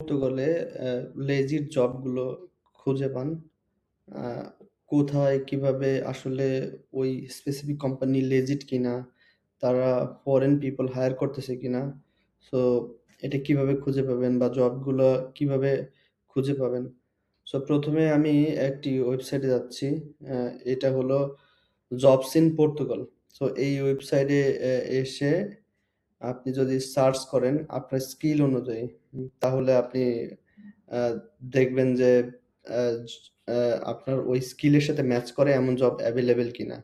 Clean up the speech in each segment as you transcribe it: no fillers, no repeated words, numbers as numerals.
পর্তুগালে লেজিট জবগুলো খুঁজে পান? আ কোথায় কিভাবে আসলে ওই স্পেসিফিক কোম্পানি লেজিট কিনা? তারা ফরেন পিপল হায়ার করতেছে কিনা? সো এটা কিভাবে খুঁজে পাবেন বা জবগুলো কিভাবে খুঁজে পাবেন? সো ১ম এ আমি একটি ওয়েবসাইটে যাচ্ছি। অ্যা এটা হলো জবস ইন পর্তুগাল। সো এই ওয়েবসাইটে এসে আপনি যদি সার্চ করেন আপনার স্কিল অনুযায়ী, তাহলে আপনি আ দেখবেন যে আ জ আ আপনার ওই স্কিলের সাথে ম্যাচ করে এমন জব এভেইলেবল কিনা।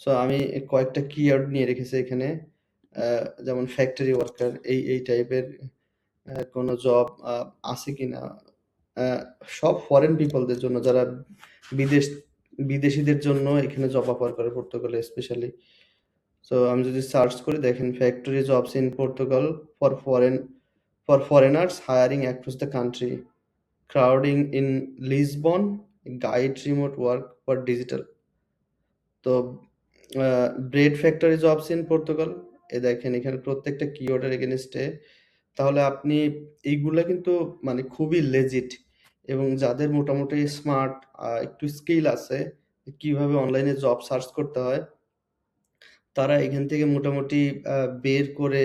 সো আমি কয়েকটা কিওয়ার্ড নিয়ে রেখেছি এখানে। আ যেমন ফ্যাক্টরি ওয়ার্কার এই টাইপের কোনো জব আছে কিনা। আ সব ফরেন পিপলদের জন্য যারা বিদেশ বিদেশীদের জন্য এখানে জব অফার করে পর্তুগালে স্পেশালি। সো আমি যদি সার্চ করি দেখেন factory jobs in Portugal for foreign for foreigners hiring across the country, crowding in Lisbon, guide remote work for digital. তো uh bread factory jobs in Portugal. দেখেন এখানে প্রত্যেকটা কিওয়ার্ডের এগেইনস্ট এ। তাহলে আপনি এইগুলা কিন্তু মানে খুবই লেজিট এবং যাদের মোটামুটি স্মার্ট একটু স্কিল আছে, কিভাবে অনলাইনে জব সার্চ করতে হয়, তারা এখান থেকে মোটামুটি আ বের করে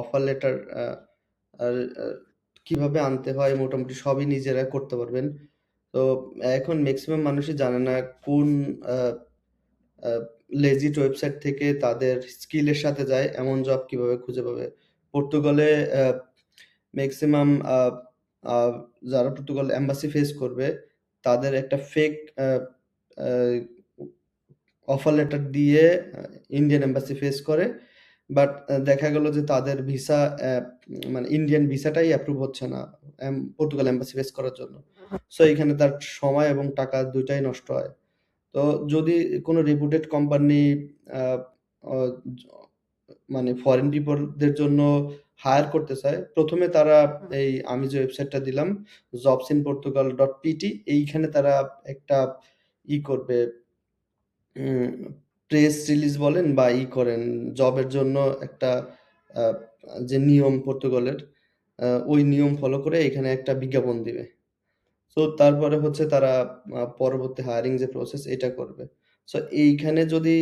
অফার লেটার আর কিভাবে আনতে হয় মোটামুটি সবই নিজেরা করতে পারবেন। তো এখন মেক্সিমাম মানুষই জানে না কোন আ আ লেজিট ওয়েবসাইট থেকে তাদের স্কিলের সাথে যায় এমন জব কিভাবে খুঁজে পাবে? পর্তুগালে মেক্সিমাম আ আ যারা পর্তুগাল এম্বাসি ফেস করবে, তাদের একটা ফেক আ আ অফার লেটার দিয়ে ইন্ডিয়ান এম্বাসি ফেস করে। বাট দেখা গেল যে তাদের ভিসা মানে ইন্ডিয়ান ভিসাটাই অ্যাপ্রুভ হচ্ছে না পর্তুগাল এম্বাসি ফেস করার জন্য। সো এখানে তার সময় এবং টাকা ২ টাই নষ্ট হয়। তো যদি কোনো রেপুটেড কোম্পানি আ অ জ মানে ফরেন পিপল দের জন্য হায়ার করতে চায়, ১ম এ তারা এই আমি যে ওয়েবসাইটটা দিলাম jobsinportugal.pt, এইখানে তারা একটা করবে, উম প্রেস রিলিজ বলেন বা করেন, জবের জন্য একটা আ যে নিয়ম পর্তুগালের, ওই নিয়ম ফলো করে এখানে একটা বিজ্ঞাপন দিবে। সো তারপরে হচ্ছে তারা পরবর্তী হায়ারিং যে প্রসেস এটা করবে। সো এইখানে যদি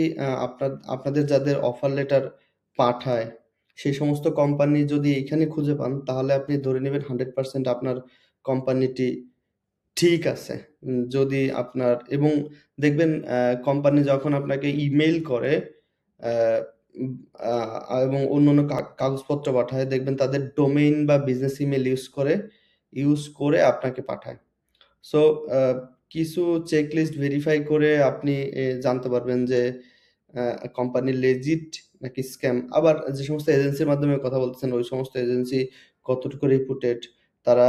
আপনাদের যাদের অফার লেটার পাঠায়, সেই সমস্ত কোম্পানি যদি এইখানে খুঁজে পান, তাহলে আপনি ধরে নিবেন 100% আপনার কোম্পানিটি ঠিক আছে। যদি আপনার এবং দেখবেন কোম্পানি যখন আপনাকে ইমেইল করে অ্যা উম আ এবং অন্যান্য কাগজপত্র পাঠায়, দেখবেন তাদের ডোমেইন বা বিজনেস ইমেইল ইউজ করে আপনাকে পাঠায়। সো আ কিছু চেকলিস্ট ভেরিফাই করে আপনি জানতে পারবেন যে কোম্পানি লেজিট নাকি স্ক্যাম। আবার যে সমস্ত এজেন্সির মাধ্যমে কথা বলতেছেন, ওই সমস্ত এজেন্সি কতটুকু রেপুটেড, তারা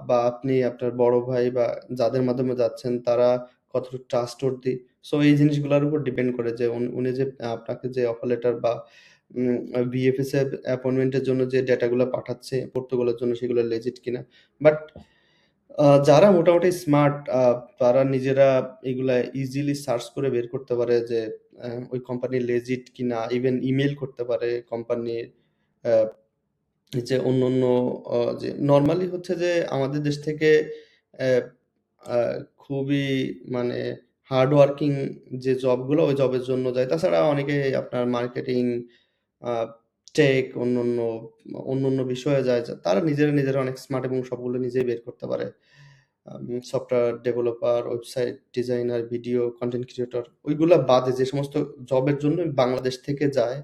বা আপনি আপনার বড় ভাই বা যাদের মাধ্যমে যাচ্ছেন তারা কতটুকু ট্রাস্টওর্দি। সো এই জিনিসগুলার উপর ডিপেন্ড করে যে উনি যে আপনাকে যে অফার লেটার বা ভিএফএস এর অ্যাপয়েন্টমেন্ট এর জন্য যে ডেটাগুলা পাঠাচ্ছে পর্তুগালের জন্য, সেগুলো লেজিট কিনা। বাট যারা মোটামুটি স্মার্ট, তারা নিজেরা এগুলা ইজিলি সার্চ করে বের করতে পারে যে ওই কোম্পানি লেজিট কিনা। ইভেন ইমেইল করতে পারে কোম্পানির অ্যা যে অন্যান্য যে নরমালি হচ্ছে যে আমাদের দেশ থেকে অ্যা আ খুবই মানে হার্ড ওয়ার্কিং যে জবগুলো, ওই জবের জন্য যায়। তাছাড়া অনেকে আপনার মার্কেটিং, আ টেক, অন্যান্য বিষয়ে যায়। তারা নিজেরা অনেক স্মার্ট এবং সবগুলো নিজেই বের করতে পারে। Software developer, website designer, video content creator, ওইগুলা বাদে যে সমস্ত জবের জন্য বাংলাদেশ থেকে যায়,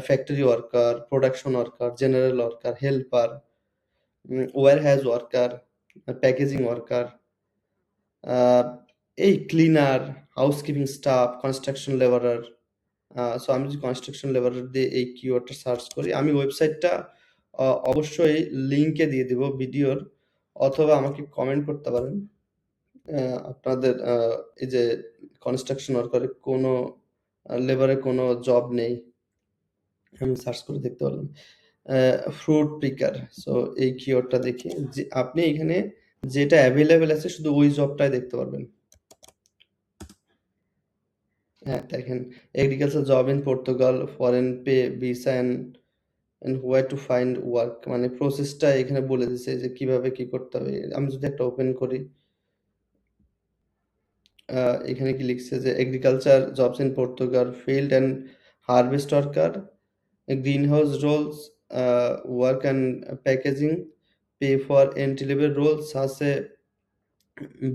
factory worker, production worker, general worker, helper, warehouse worker, packaging worker, uh এই cleaner, housekeeping staff, construction labourer. So আমি যদি কনস্ট্রাকশন লেবারার দিয়ে এই কিওয়ার্ডটা সার্চ করি, আমি ওয়েবসাইটটা অবশ্যই লিংকে দিয়ে দিব ভিডিওর, অথবা আমাকে কমেন্ট করতে পারেন। আপনাদের এই যে কনস্ট্রাকশন ওয়ার্কারের কোনো লেবারের কোনো জব নেই। আমি সার্চ করে দেখতে পারলাম। ফ্রুট পিকার। সো এই কিওয়ার্ডটা দেখে যে আপনি এখানে যেটা এভেইলেবল আছে শুধু ওই জবটাই দেখতে পারবেন। হ্যাঁ, দেখেন agriculture job in Portugal, foreign pay, visa and and where to find work মানে প্রসেসটা এখানে বলে দিছে যে কিভাবে কি করতে হবে। আমি যদি একটা ওপেন করি, এখানে কি লিখছে যে agriculture jobs in Portugal, field and harvest worker, greenhouse roles, work and packaging, pay for entry level roles such as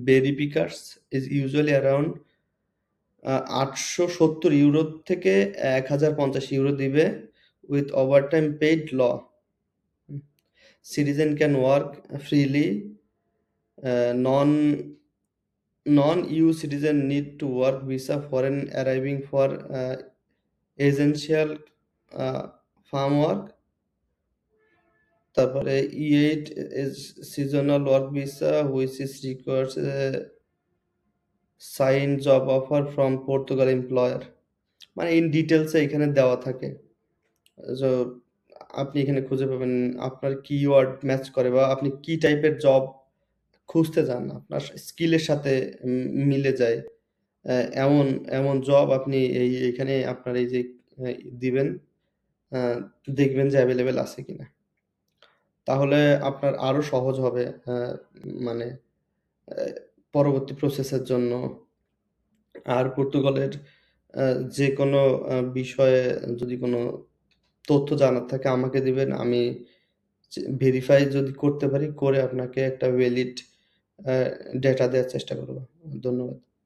berry pickers is usually around 870 euro থেকে 1050 ইউরো দিবে with overtime paid law. Citizen can work freely. Non-EU citizen need to work visa foreign arriving for essential uh, farm work. তারপরে E8 is seasonal work visa which is requires signed job offer from Portugal employer. মানে in ডিটেলসে এখানে দেওয়া থাকে। So আপনি এখানে খুঁজে পাবেন আপনার কিওয়ার্ড ম্যাচ করে বা আপনি কি টাইপের জব খুঁজতে চান, আপনার স্কিলের সাথে মিলে যায়। এমন এমন জব আপনি এইখানে আপনার এই যে দিবেন, দেখবেন যে অ্যাভেলেবেল আছে কিনা। তাহলে আপনার আরো সহজ হবে মানে পরবর্তী প্রসেসের জন্য। আর পর্তুগালের যেকোনো বিষয়ে যদি কোনো তথ্য জানার থাকে আমাকে দিবেন। আমি ভেরিফাই যদি করতে পারি, করে আপনাকে একটা ভ্যালিড ডেটা দেওয়ার চেষ্টা করব। ধন্যবাদ।